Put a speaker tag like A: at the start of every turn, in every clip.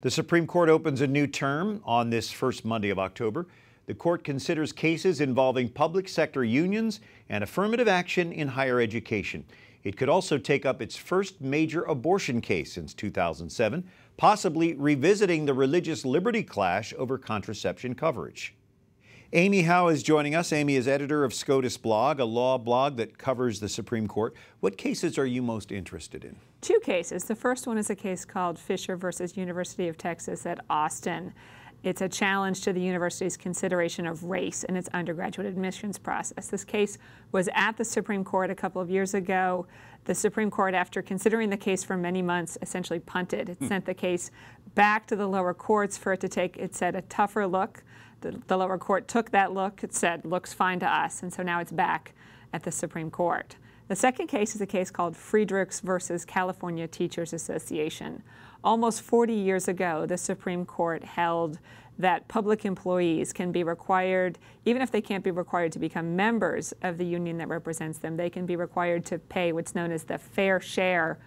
A: The Supreme Court opens a new term on this first Monday of October. The court considers cases involving public sector unions and affirmative action in higher education. It could also take up its first major abortion case since 2007, possibly revisiting the religious liberty clash over contraception coverage. Amy Howe is joining us. Amy is editor of SCOTUSBlog, a law blog that covers the Supreme Court. What cases are you most interested in?
B: Two cases. The first one is a case called Fisher versus University of Texas at Austin. It's a challenge to the university's consideration of race in its undergraduate admissions process. This case was at the Supreme Court a couple of years ago. The Supreme Court, after considering the case for many months, essentially punted. It sent the case back to the lower courts for it to take, it said, a tougher look. The lower court took that look. It said, looks fine to us. And so now it's back at the Supreme Court. The second case is a case called Friedrichs versus California Teachers Association. Almost 40 years ago, the Supreme Court held that public employees can be required, even if they can't be required to become members of the union that represents them, they can be required to pay what's known as the fair share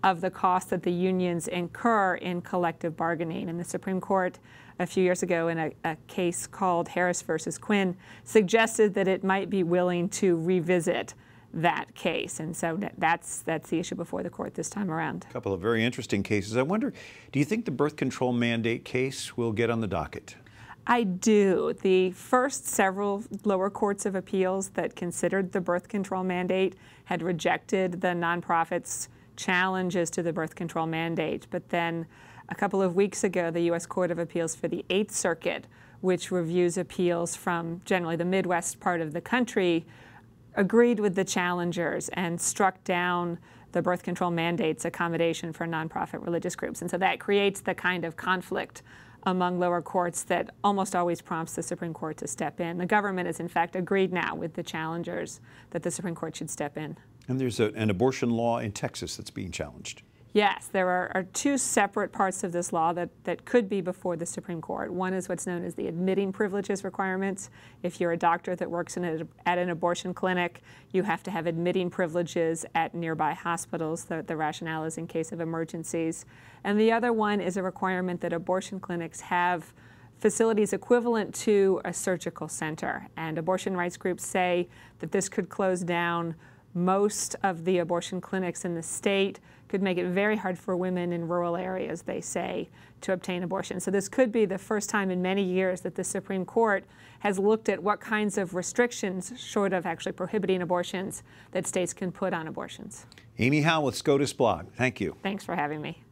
B: of the cost that the unions incur in collective bargaining. And the Supreme Court a few years ago in a case called Harris versus Quinn suggested that it might be willing to revisit that case. And so that's the issue before the court this time around.
A: A couple of very interesting cases. I wonder, do you think the birth control mandate case will get on the docket?
B: I do. The first several lower courts of appeals that considered the birth control mandate had rejected the nonprofits' challenges to the birth control mandate. But then a couple of weeks ago, the U.S. Court of Appeals for the Eighth Circuit, which reviews appeals from generally the Midwest part of the country, agreed with the challengers and struck down the birth control mandate's accommodation for nonprofit religious groups. And so that creates the kind of conflict among lower courts that almost always prompts the Supreme Court to step in. The government has in fact agreed now with the challengers that the Supreme Court should step in.
A: And there's an abortion law in Texas that's being challenged.
B: Yes, there are two separate parts of this law that could be before the Supreme Court. One is what's known as the admitting privileges requirements. If you're a doctor that works at an abortion clinic, you have to have admitting privileges at nearby hospitals. The rationale is in case of emergencies. And the other one is a requirement that abortion clinics have facilities equivalent to a surgical center. And abortion rights groups say that this could close down most of the abortion clinics in the state, could make it very hard for women in rural areas, they say, to obtain abortion. So this could be the first time in many years that the Supreme Court has looked at what kinds of restrictions, short of actually prohibiting abortions, that states can put on abortions.
A: Amy Howe with SCOTUSBlog. Thank you.
B: Thanks for having me.